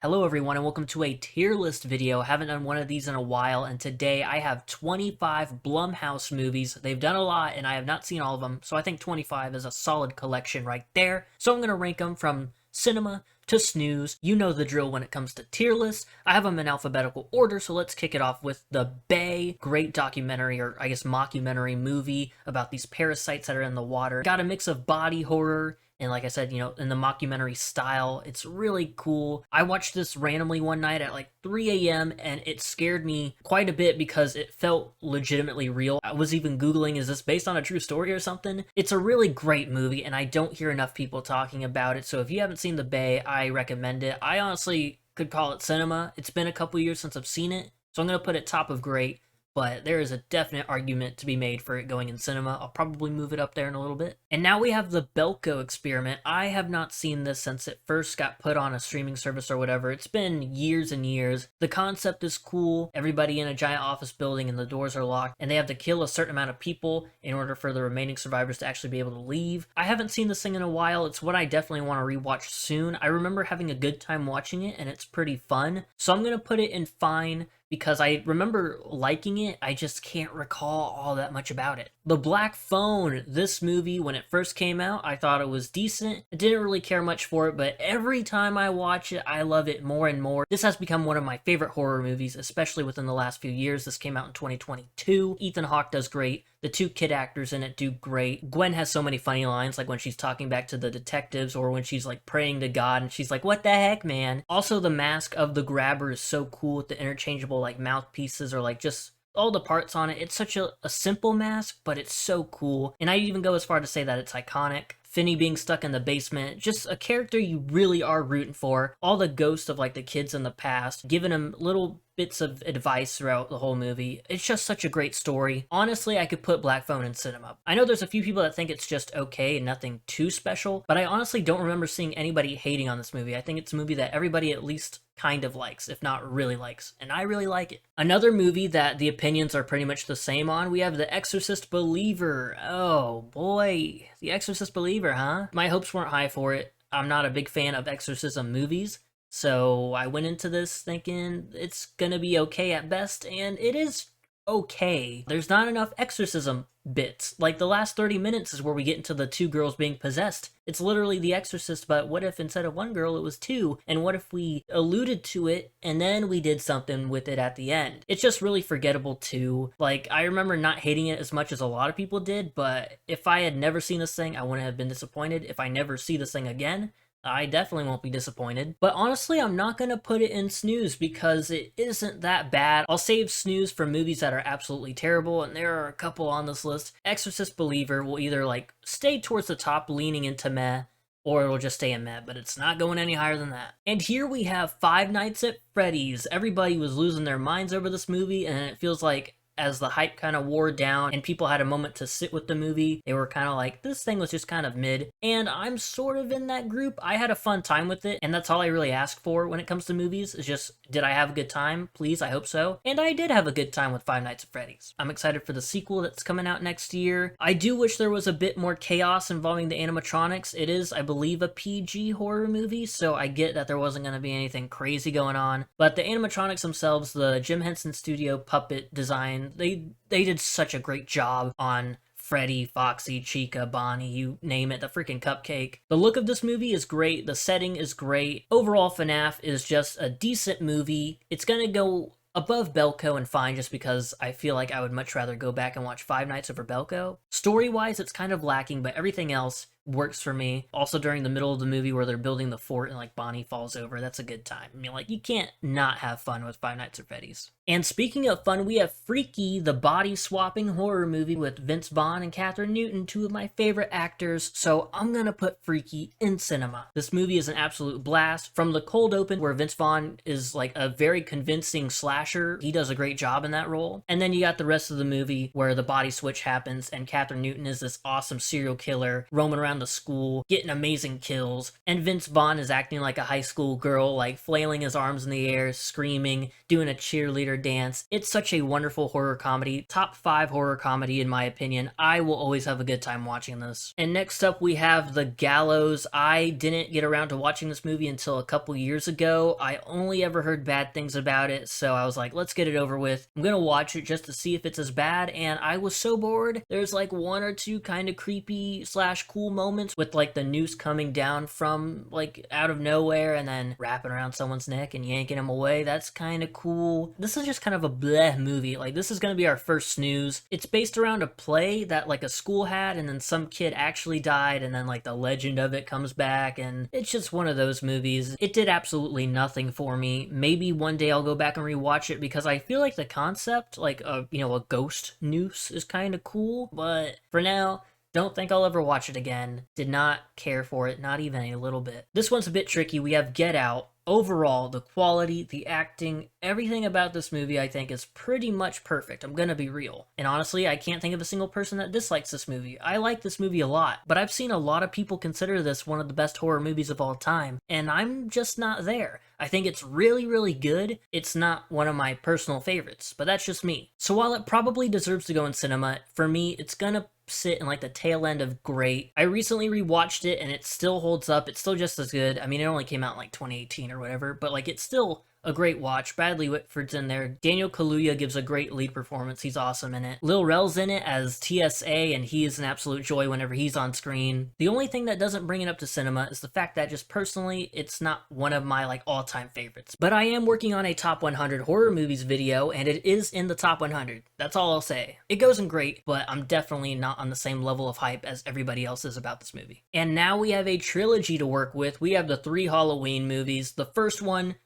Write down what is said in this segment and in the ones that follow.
Hello everyone and welcome to a tier list video. Haven't done one of these in a while, and today I have 25 Blumhouse movies. They've done a lot and I have not seen all of them, so I think 25 is a solid collection right there. So I'm going to rank them from cinema to snooze. You know the drill when it comes to tier lists. I have them in alphabetical order, so let's kick it off with The Bay. Great documentary, or I guess mockumentary movie about these parasites that are in the water. Got a mix of body horror and, like I said, in the mockumentary style. It's really cool. I watched this randomly one night at like 3 a.m. and it scared me quite a bit because it felt legitimately real. I was even Googling, is this based on a true story or something? It's a really great movie and I don't hear enough people talking about it. So if you haven't seen The Bay, I recommend it. I honestly could call it cinema. It's been a couple years since I've seen it, so I'm going to put it top of great. But there is a definite argument to be made for it going in cinema. I'll probably move it up there in a little bit. And now we have the Belo Experiment. I have not seen this since it first got put on a streaming service or whatever. It's been years and years. The concept is cool. Everybody in a giant office building and the doors are locked, and they have to kill a certain amount of people in order for the remaining survivors to actually be able to leave. I haven't seen this thing in a while. It's what I definitely want to rewatch soon. I remember having a good time watching it, and it's pretty fun. So I'm going to put it in fine, because I remember liking it. I just can't recall all that much about it. The Black Phone. This movie, when it first came out, I thought it was decent. I didn't really care much for it, but every time I watch it, I love it more and more. This has become one of my favorite horror movies, especially within the last few years. This came out in 2022. Ethan Hawke does great. The two kid actors in it do great. Gwen has so many funny lines, like when she's talking back to the detectives or when she's like praying to God and she's like, "What the heck, man?" Also, the mask of the grabber is so cool with the interchangeable like mouthpieces or like just all the parts on it. It's such a simple mask, but it's so cool. And I'd even go as far to say that it's iconic. Finney being stuck in the basement, just a character you really are rooting for. All the ghosts of like the kids in the past, giving him little bits of advice throughout the whole movie. It's just such a great story. Honestly, I could put Black Phone in cinema. I know there's a few people that think it's just okay and nothing too special, but I honestly don't remember seeing anybody hating on this movie. I think it's a movie that everybody at least kind of likes, if not really likes, and I really like it. Another movie that the opinions are pretty much the same on, we have The Exorcist Believer. Oh boy, The Exorcist Believer, huh? My hopes weren't high for it. I'm not a big fan of exorcism movies, so I went into this thinking it's gonna be okay at best, and it is okay. There's not enough exorcism bits. Like, the last 30 minutes is where we get into the two girls being possessed. It's literally The Exorcist, but what if instead of one girl it was two? And what if we alluded to it and then we did something with it at the end? It's just really forgettable too. Like, I remember not hating it as much as a lot of people did, but if I had never seen this thing, I wouldn't have been disappointed. If I never see this thing again, I definitely won't be disappointed. But honestly, I'm not going to put it in snooze because it isn't that bad. I'll save snooze for movies that are absolutely terrible, and there are a couple on this list. Exorcist Believer will either like stay towards the top leaning into meh, or it'll just stay in meh, but it's not going any higher than that. And here we have Five Nights at Freddy's. Everybody was losing their minds over this movie, and it feels like as the hype kind of wore down and people had a moment to sit with the movie, they were kind of like, this thing was just kind of mid. And I'm sort of in that group. I had a fun time with it, and that's all I really ask for when it comes to movies, is just, did I have a good time? Please, I hope so. And I did have a good time with Five Nights at Freddy's. I'm excited for the sequel that's coming out next year. I do wish there was a bit more chaos involving the animatronics. It is, I believe, a PG horror movie, so I get that there wasn't going to be anything crazy going on. But the animatronics themselves, the Jim Henson Studio puppet design, they did such a great job on Freddy, Foxy, Chica, Bonnie, you name it, the freaking cupcake. The look of this movie is great, the setting is great. Overall, FNAF is just a decent movie. It's gonna go above Belko and fine, just because I feel like I would much rather go back and watch Five Nights over Belko. Story-wise, it's kind of lacking, but everything else works for me. Also, during the middle of the movie where they're building the fort and like Bonnie falls over, that's a good time. I mean, like, you can't not have fun with Five Nights at Freddy's. And speaking of fun, we have Freaky, the body-swapping horror movie with Vince Vaughn and Katherine Newton, two of my favorite actors, so I'm gonna put Freaky in cinema. This movie is an absolute blast. From the cold open, where Vince Vaughn is like a very convincing slasher, he does a great job in that role. And then you got the rest of the movie where the body switch happens and Katherine Newton is this awesome serial killer roaming around the school, getting amazing kills, and Vince Vaughn is acting like a high school girl, like flailing his arms in the air, screaming, doing a cheerleader dance. It's such a wonderful horror comedy. Top 5 horror comedy in my opinion. I will always have a good time watching this. And next up we have The Gallows. I didn't get around to watching this movie until a couple years ago. I only ever heard bad things about it, so I was like, let's get it over with. I'm gonna watch it just to see if it's as bad, and I was so bored. There's like one or two kind of creepy slash cool moments with like the noose coming down from like out of nowhere and then wrapping around someone's neck and yanking him away. That's kind of cool. This is just kind of a bleh movie. Like, this is gonna be our first snooze. It's based around a play that like a school had, and then some kid actually died, and then like the legend of it comes back, and it's just one of those movies. It did absolutely nothing for me. Maybe one day I'll go back and rewatch it because I feel like the concept, like a ghost noose, is kind of cool, but for now, don't think I'll ever watch it again. Did not care for it, not even a little bit. This one's a bit tricky. We have Get Out. Overall, the quality, the acting, everything about this movie I think is pretty much perfect. I'm gonna be real. And honestly, I can't think of a single person that dislikes this movie. I like this movie a lot, but I've seen a lot of people consider this one of the best horror movies of all time, and I'm just not there. I think it's really, really good. It's not one of my personal favorites, but that's just me. So while it probably deserves to go in cinema, for me, it's gonna sit in like the tail end of great. I recently rewatched it and it still holds up. It's still just as good. I mean, it only came out in like 2018 or whatever, but like it's still a great watch. Bradley Whitford's in there. Daniel Kaluuya gives a great lead performance. He's awesome in it. Lil Rel's in it as TSA, and he is an absolute joy whenever he's on screen. The only thing that doesn't bring it up to cinema is the fact that just personally, it's not one of my like all-time favorites. But I am working on a top 100 horror movies video, and it is in the top 100. That's all I'll say. It goes in great, but I'm definitely not on the same level of hype as everybody else is about this movie. And now we have a trilogy to work with. We have the 3 Halloween movies. The first one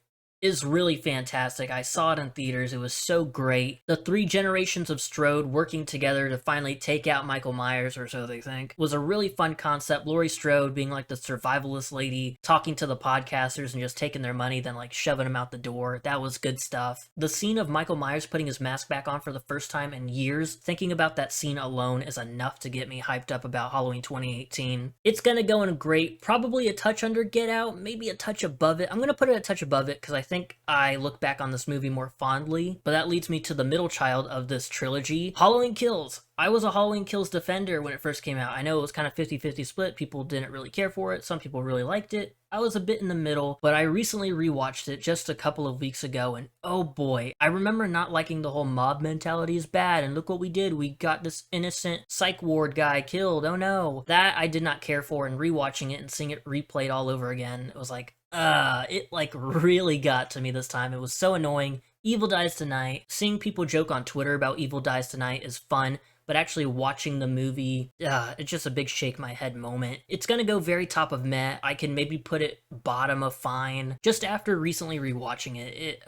is really fantastic. I saw it in theaters. It was so great. The 3 generations of Strode working together to finally take out Michael Myers, or so they think, was a really fun concept. Laurie Strode being like the survivalist lady, talking to the podcasters and just taking their money, then like shoving them out the door. That was good stuff. The scene of Michael Myers putting his mask back on for the first time in years, thinking about that scene alone is enough to get me hyped up about Halloween 2018. It's gonna go in great, probably a touch under Get Out, maybe a touch above it. I'm gonna put it a touch above it because I think I look back on this movie more fondly, but that leads me to the middle child of this trilogy, Halloween Kills. I was a Halloween Kills defender when it first came out. I know it was kind of 50-50 split. People didn't really care for it. Some people really liked it. I was a bit in the middle, but I recently rewatched it just a couple of weeks ago, and oh boy, I remember not liking the whole mob mentality is bad, and look what we did. We got this innocent psych ward guy killed. Oh no. That I did not care for, and rewatching it and seeing it replayed all over again, it was like, it like really got to me this time. It was so annoying. Evil Dies Tonight. Seeing people joke on Twitter about Evil Dies Tonight is fun, but actually watching the movie, it's just a big shake my head moment. It's gonna go very top of meh. I can maybe put it bottom of fine. Just after recently rewatching it,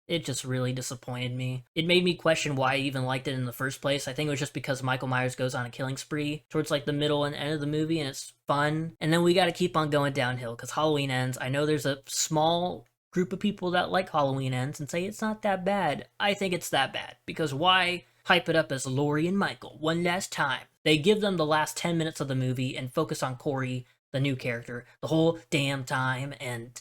it just really disappointed me. It made me question why I even liked it in the first place. I think it was just because Michael Myers goes on a killing spree towards like the middle and end of the movie, and it's fun. And then we gotta keep on going downhill because Halloween Ends. I know there's a small group of people that like Halloween Ends and say it's not that bad. I think it's that bad, because why hype it up as Laurie and Michael one last time? They give them the last 10 minutes of the movie and focus on Corey, the new character, the whole damn time, and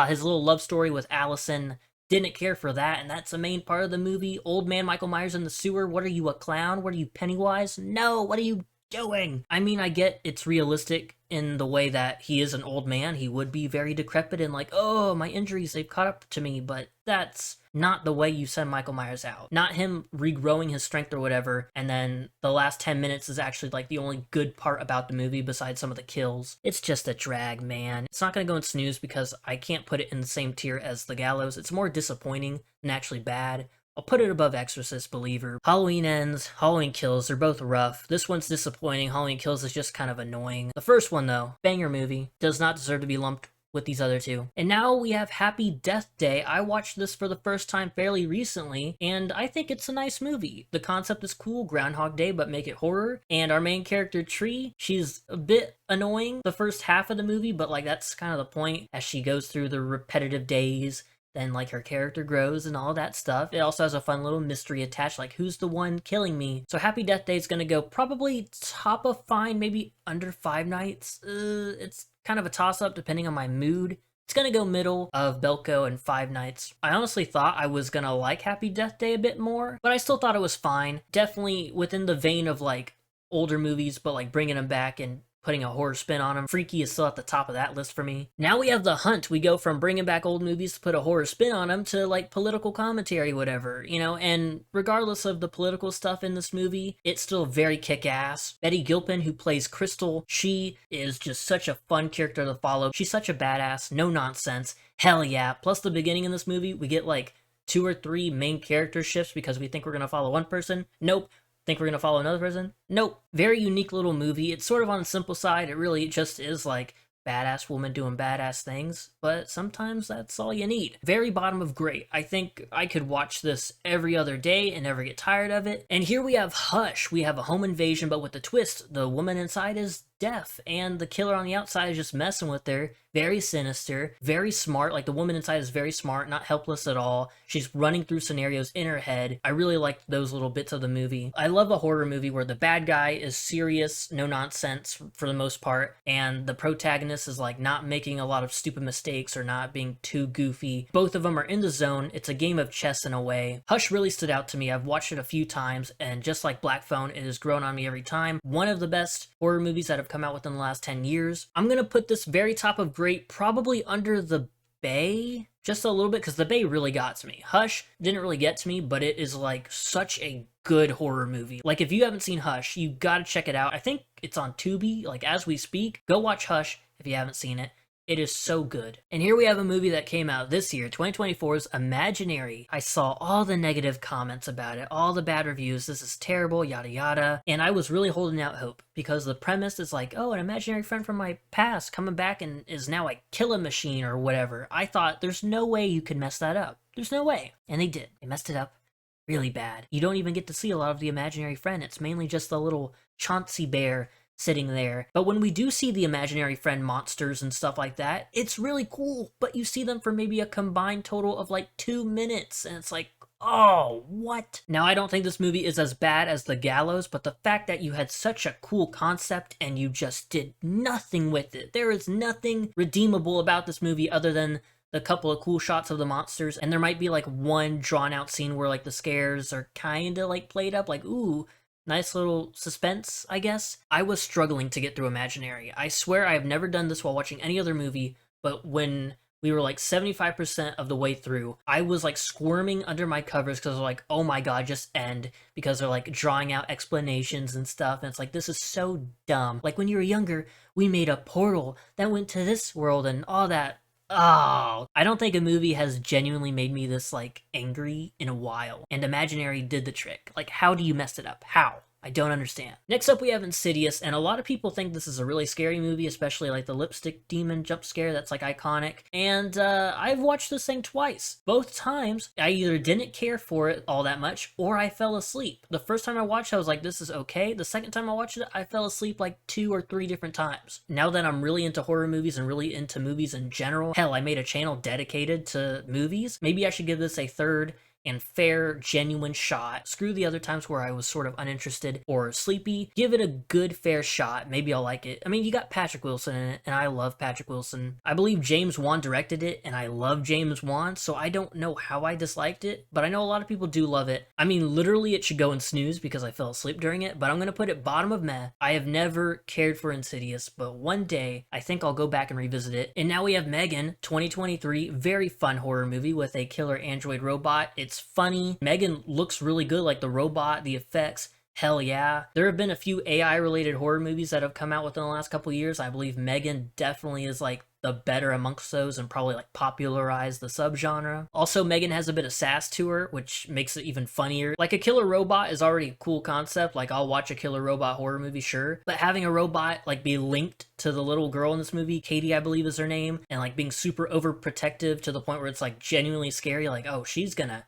his little love story with Allison. Didn't care for that, and that's the main part of the movie. Old man Michael Myers in the sewer. What are you, a clown? What are you, Pennywise? No, what are you doing? I mean, I get it's realistic in the way that he is an old man. He would be very decrepit and like, oh, my injuries, they've caught up to me, but that's not the way you send Michael Myers out. Not him regrowing his strength or whatever, and then the last 10 minutes is actually like the only good part about the movie besides some of the kills. It's just a drag, man. It's not gonna go in snooze because I can't put it in the same tier as The Gallows. It's more disappointing than actually bad. I'll put it above Exorcist, Believer. Halloween Ends, Halloween Kills, they're both rough. This one's disappointing. Halloween Kills is just kind of annoying. The first one, though, banger movie, does not deserve to be lumped with these other two. And now we have Happy Death Day. I watched this for the first time fairly recently, and I think it's a nice movie. The concept is cool, Groundhog Day, but make it horror. And our main character, Tree, she's a bit annoying the first half of the movie, but like that's kind of the point as she goes through the repetitive days. Then like her character grows and all that stuff. It also has a fun little mystery attached, like who's the one killing me? So Happy Death Day is gonna go probably top of fine, maybe under 5 nights. It's kind of a toss-up depending on my mood. It's gonna go middle of Belko and Five Nights. I honestly thought I was gonna like Happy Death Day a bit more, but I still thought it was fine. Definitely within the vein of like older movies, but like bringing them back and putting a horror spin on them. Freaky is still at the top of that list for me. Now we have The Hunt. We go from bringing back old movies to put a horror spin on them to like political commentary, whatever, you know, and regardless of the political stuff in this movie, it's still very kick-ass. Betty Gilpin, who plays Crystal, she is just such a fun character to follow. She's such a badass, no nonsense. Hell yeah. Plus the beginning in this movie, we get like 2 or 3 main character shifts because we think we're gonna follow one person. Nope. Think we're gonna follow another person? Nope. Very unique little movie. It's sort of on the simple side. It really just is like badass woman doing badass things, but sometimes that's all you need. Very bottom of great. I think I could watch this every other day and never get tired of it. And here we have Hush. We have a home invasion, but with the twist, the woman inside is deaf and the killer on the outside is just messing with her. Very sinister, very smart. Like the woman inside is very smart, not helpless at all. She's running through scenarios in her head. I really liked those little bits of the movie. I love a horror movie where the bad guy is serious, no nonsense for the most part, and the protagonist is like not making a lot of stupid mistakes or not being too goofy. Both of them are in the zone. It's a game of chess in a way. Hush really stood out to me. I've watched it a few times, and just like Black Phone, it has grown on me every time. One of the best horror movies that have come out within the last 10 years. I'm gonna put this very top of great, probably under The Bay, just a little bit, because The Bay really got to me. Hush didn't really get to me, but it is like such a good horror movie. Like if you haven't seen Hush, you gotta check it out. I think it's on Tubi, like as we speak. Go watch Hush if you haven't seen it. It is so good. And here we have a movie that came out this year, 2024's Imaginary. I saw all the negative comments about it, all the bad reviews, this is terrible, yada yada. And I was really holding out hope because the premise is like, oh, an imaginary friend from my past coming back and is now a killing machine or whatever. I thought there's no way you could mess that up. There's no way. And they did. They messed it up really bad. You don't even get to see a lot of the imaginary friend. It's mainly just the little Chauncey bear sitting there. But when we do see the imaginary friend monsters and stuff like that, it's really cool, but you see them for maybe a combined total of like 2 minutes, and it's like, oh, what? Now, I don't think this movie is as bad as The Gallows, but the fact that you had such a cool concept and you just did nothing with it. There is nothing redeemable about this movie other than the couple of cool shots of the monsters, and there might be like one drawn out scene where like the scares are kind of like played up, like, ooh, nice little suspense, I guess. I was struggling to get through Imaginary. I swear I have never done this while watching any other movie, but when we were like 75% of the way through, I was like squirming under my covers because I was like, oh my god, just end, because they're like drawing out explanations and stuff, and it's like, this is so dumb. Like when you were younger, we made a portal that went to this world and all that. Oh, I don't think a movie has genuinely made me this, like, angry in a while. And Imaginary did the trick. Like, how do you mess it up? How? I don't understand. Next up, we have Insidious, and a lot of people think this is a really scary movie, especially like the lipstick demon jump scare that's like iconic. And I've watched this thing twice. Both times, I either didn't care for it all that much, or I fell asleep. The first time I watched it, I was like, this is okay. The second time I watched it, I fell asleep like 2 or 3 different times. Now that I'm really into horror movies and really into movies in general, hell, I made a channel dedicated to movies. Maybe I should give this a third and fair, genuine shot. Screw the other times where I was sort of uninterested or sleepy. Give it a good, fair shot. Maybe I'll like it. I mean, you got Patrick Wilson in it, and I love Patrick Wilson. I believe James Wan directed it, and I love James Wan, so I don't know how I disliked it, but I know a lot of people do love it. I mean, literally, it should go in snooze because I fell asleep during it, but I'm gonna put it bottom of meh. I have never cared for Insidious, but one day, I think I'll go back and revisit it. And now we have Megan, 2023, very fun horror movie with a killer android robot. It's funny. Megan looks really good, like the robot, the effects. Hell yeah. There have been a few AI related horror movies that have come out within the last couple years. I believe Megan definitely is like the better amongst those and probably like popularized the subgenre. Also, Megan has a bit of sass to her, which makes it even funnier. Like a killer robot is already a cool concept. Like I'll watch a killer robot horror movie, sure. But having a robot like be linked to the little girl in this movie, Katie I believe is her name, and like being super overprotective to the point where it's like genuinely scary, like, oh, she's gonna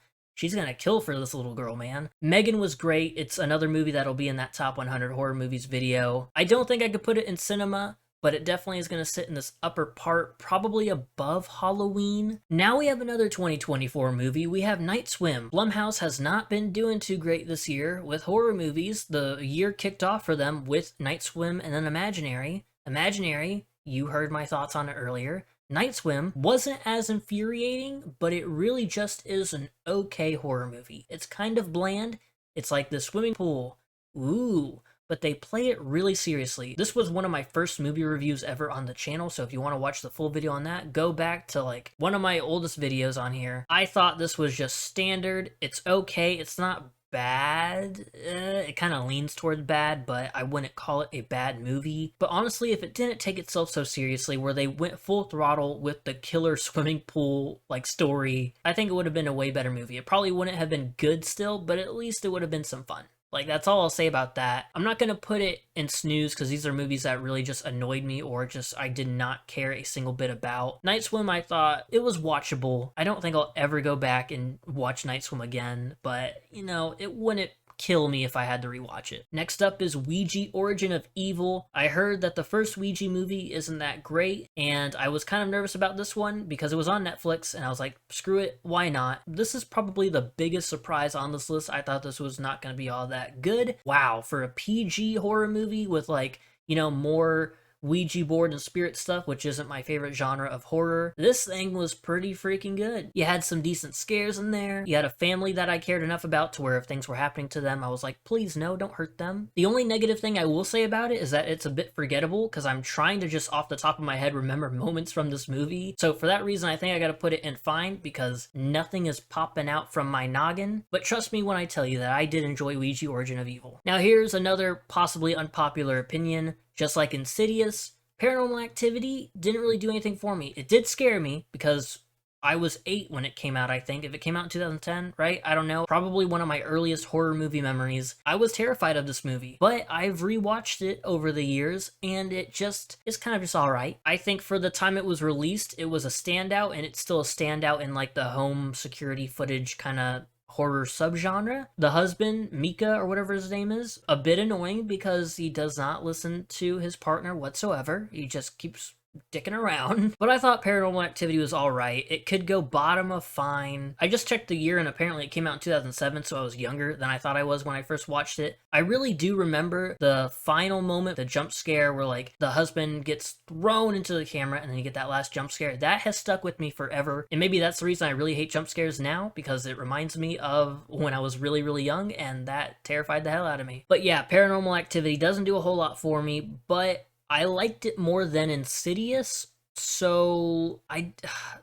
kill for this little girl, man. Megan was great. It's another movie that'll be in that top 100 horror movies video. I don't think I could put it in cinema, but it definitely is going to sit in this upper part, probably above Halloween. Now we have another 2024 movie. We have Night Swim. Blumhouse has not been doing too great this year with horror movies. The year kicked off for them with Night Swim and then Imaginary. Imaginary, you heard my thoughts on it earlier. Night Swim wasn't as infuriating, but it really just is an okay horror movie. It's kind of bland. It's like the swimming pool. Ooh, but they play it really seriously. This was one of my first movie reviews ever on the channel, so if you want to watch the full video on that, go back to like one of my oldest videos on here. I thought this was just standard. It's okay. It's not bad. It kind of leans toward bad, but I wouldn't call it a bad movie. But honestly, if it didn't take itself so seriously, where they went full throttle with the killer swimming pool like story, I think it would have been a way better movie. It probably wouldn't have been good still, but at least it would have been some fun. Like, that's all I'll say about that. I'm not going to put it in snooze because these are movies that really just annoyed me or just I did not care a single bit about. Night Swim, I thought it was watchable. I don't think I'll ever go back and watch Night Swim again, but, you know, it wouldn't kill me if I had to rewatch it. Next up is Ouija Origin of Evil. I heard that the first Ouija movie isn't that great, and I was kind of nervous about this one because it was on Netflix, and I was like, screw it, why not? This is probably the biggest surprise on this list. I thought this was not going to be all that good. Wow, for a PG horror movie with like, you know, more Ouija board and spirit stuff, which isn't my favorite genre of horror, this thing was pretty freaking good. You had some decent scares in there. You had a family that I cared enough about to where if things were happening to them, I was like, please no, don't hurt them. The only negative thing I will say about it is that it's a bit forgettable because I'm trying to just off the top of my head remember moments from this movie. So for that reason, I think I gotta put it in fine because nothing is popping out from my noggin. But trust me when I tell you that I did enjoy Ouija Origin of Evil. Now here's another possibly unpopular opinion. Just like Insidious, Paranormal Activity didn't really do anything for me. It did scare me because I was 8 when it came out, I think. If it came out in 2010, right? I don't know. Probably one of my earliest horror movie memories. I was terrified of this movie, but I've rewatched it over the years, and it just is kind of just alright. I think for the time it was released, it was a standout, and it's still a standout in like the home security footage kind of horror subgenre. The husband, Mika, or whatever his name is, a bit annoying because he does not listen to his partner whatsoever. He just keeps dicking around. But I thought Paranormal Activity was alright. It could go bottom of fine. I just checked the year and apparently it came out in 2007, so I was younger than I thought I was when I first watched it. I really do remember the final moment, the jump scare where like the husband gets thrown into the camera and then you get that last jump scare. That has stuck with me forever. And maybe that's the reason I really hate jump scares now, because it reminds me of when I was really, really young and that terrified the hell out of me. But yeah, Paranormal Activity doesn't do a whole lot for me, but I liked it more than Insidious, so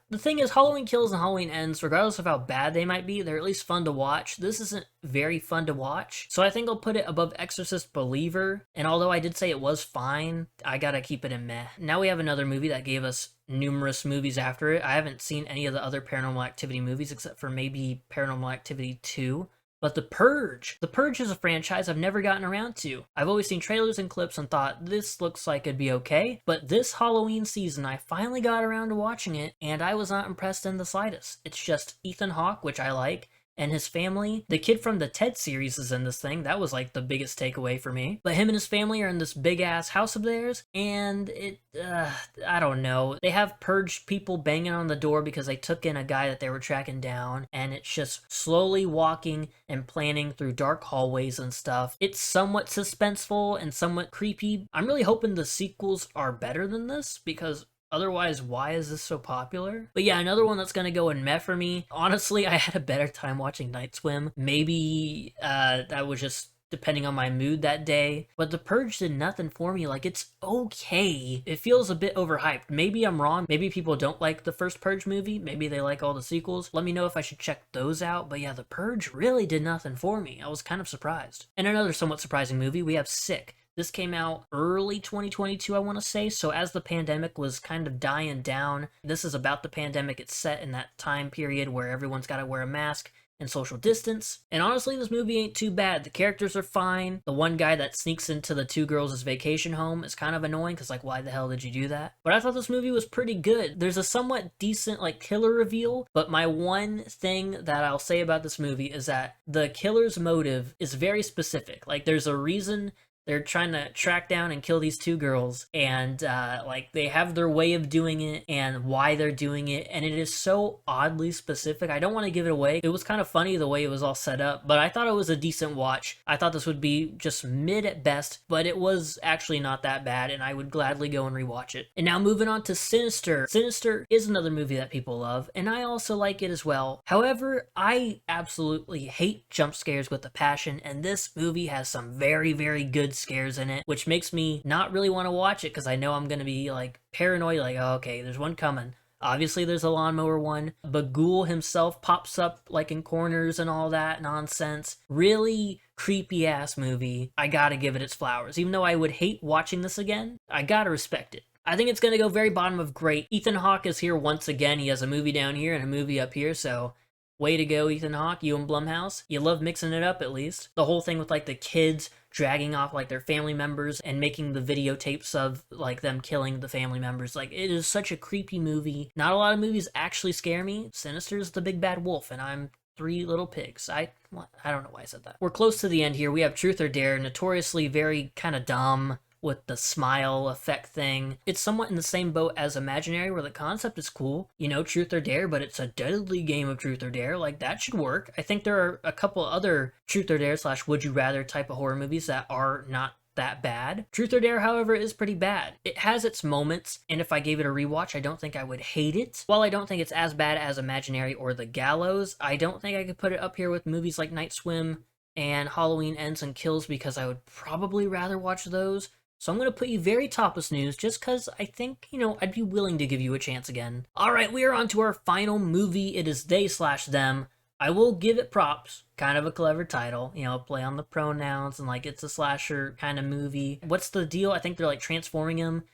the thing is, Halloween Kills and Halloween Ends, regardless of how bad they might be, they're at least fun to watch. This isn't very fun to watch, so I think I'll put it above Exorcist Believer, and although I did say it was fine, I gotta keep it in meh. Now we have another movie that gave us numerous movies after it. I haven't seen any of the other Paranormal Activity movies except for maybe Paranormal Activity 2. But The Purge. The Purge is a franchise I've never gotten around to. I've always seen trailers and clips and thought, this looks like it'd be okay. But this Halloween season, I finally got around to watching it, and I was not impressed in the slightest. It's just Ethan Hawke, which I like, and his family. The kid from the Ted series is in this thing. That was like the biggest takeaway for me. But him and his family are in this big ass house of theirs, and I don't know. They have Purge people banging on the door because they took in a guy that they were tracking down, and it's just slowly walking and planning through dark hallways and stuff. It's somewhat suspenseful and somewhat creepy. I'm really hoping the sequels are better than this because otherwise, why is this so popular? But yeah, another one that's gonna go in meh for me. Honestly, I had a better time watching Night Swim. Maybe that was just depending on my mood that day. But The Purge did nothing for me. Like, it's okay. It feels a bit overhyped. Maybe I'm wrong. Maybe people don't like the first Purge movie. Maybe they like all the sequels. Let me know if I should check those out. But yeah, The Purge really did nothing for me. I was kind of surprised. And another somewhat surprising movie, we have Sick. This came out early 2022, I want to say, so as the pandemic was kind of dying down, this is about the pandemic. It's set in that time period where everyone's got to wear a mask and social distance. And honestly, this movie ain't too bad. The characters are fine. The one guy that sneaks into the two girls' vacation home is kind of annoying because, like, why the hell did you do that? But I thought this movie was pretty good. There's a somewhat decent, like, killer reveal, but my one thing that I'll say about this movie is that the killer's motive is very specific. Like, there's a reason They're trying to track down and kill these two girls, and like they have their way of doing it and why they're doing it, and it is so oddly specific. I don't want to give it away. It was kind of funny the way it was all set up, but I thought it was a decent watch. I thought this would be just mid at best, but it was actually not that bad, and I would gladly go and rewatch it. And now moving on to Sinister. Sinister is another movie that people love, and I also like it as well. However, I absolutely hate jump scares with a passion, and this movie has some very, very good scares in it, which makes me not really want to watch it because I know I'm going to be like paranoid, like, oh, okay, there's one coming. Obviously, there's a lawnmower one. Bagul himself pops up like in corners and all that nonsense. Really creepy ass movie. I gotta give it its flowers. Even though I would hate watching this again, I gotta respect it. I think it's gonna go very bottom of great. Ethan Hawke is here once again. He has a movie down here and a movie up here, so way to go, Ethan Hawke, you and Blumhouse. You love mixing it up, at least. The whole thing with, like, the kids dragging off, like, their family members and making the videotapes of, like, them killing the family members. Like, it is such a creepy movie. Not a lot of movies actually scare me. Sinister's the big bad wolf, and I'm three little pigs. I don't know why I said that. We're close to the end here. We have Truth or Dare, notoriously very kind of dumb with the smile effect thing. It's somewhat in the same boat as Imaginary, where the concept is cool, you know, Truth or Dare, but it's a deadly game of Truth or Dare. Like, that should work. I think there are a couple other Truth or Dare / Would You Rather type of horror movies that are not that bad. Truth or Dare, however, is pretty bad. It has its moments, and if I gave it a rewatch, I don't think I would hate it. While I don't think it's as bad as Imaginary or The Gallows, I don't think I could put it up here with movies like Night Swim and Halloween Ends and Kills, because I would probably rather watch those. So I'm going to put you very top of snooze just because I think, you know, I'd be willing to give you a chance again. Alright, we are on to our final movie. It is They / Them. I will give it props. Kind of a clever title. You know, play on the pronouns and like it's a slasher kind of movie. What's the deal? I think they're like transforming him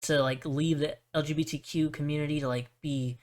to like leave the LGBTQ community to like be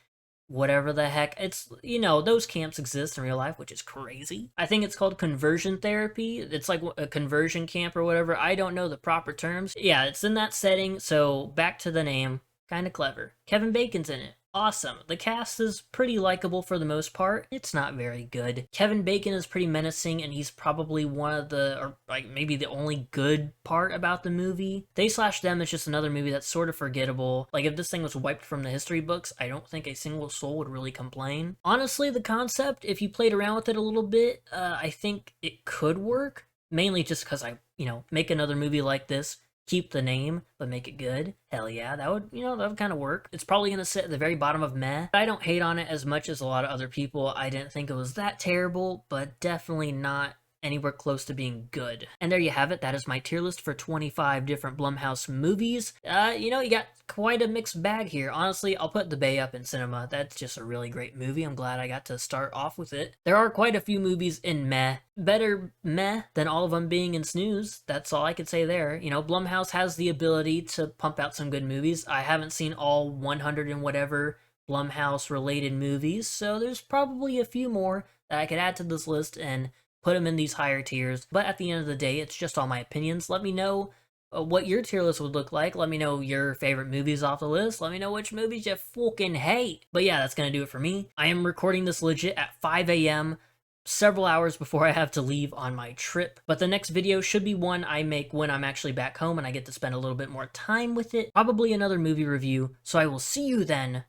whatever the heck. It's, you know, those camps exist in real life, which is crazy. I think it's called conversion therapy. It's like a conversion camp or whatever. I don't know the proper terms. Yeah, it's in that setting, so back to the name. Kind of clever. Kevin Bacon's in it. Awesome. The cast is pretty likable for the most part. It's not very good. Kevin Bacon is pretty menacing, and he's probably one of the, or like maybe the only good part about the movie. They / Them is just another movie that's sort of forgettable. Like, if this thing was wiped from the history books, I don't think a single soul would really complain. Honestly, the concept, if you played around with it a little bit, I think it could work. Mainly just because you know, make another movie like this, keep the name, but make it good. Hell yeah, that would, you know, that would kind of work. It's probably going to sit at the very bottom of meh. I don't hate on it as much as a lot of other people. I didn't think it was that terrible, but definitely not anywhere close to being good. And there you have it. That is my tier list for 25 different Blumhouse movies. You know, you got quite a mixed bag here. Honestly, I'll put The Bay up in cinema. That's just a really great movie. I'm glad I got to start off with it. There are quite a few movies in meh. Better meh than all of them being in snooze. That's all I could say there. You know, Blumhouse has the ability to pump out some good movies. I haven't seen all 100 and whatever Blumhouse related movies, so there's probably a few more that I could add to this list and put them in these higher tiers. But at the end of the day, it's just all my opinions. Let me know what your tier list would look like. Let me know your favorite movies off the list. Let me know which movies you fucking hate. But yeah, that's gonna do it for me. I am recording this legit at 5 a.m. several hours before I have to leave on my trip. But the next video should be one I make when I'm actually back home and I get to spend a little bit more time with it. Probably another movie review. So I will see you then.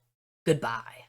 Goodbye.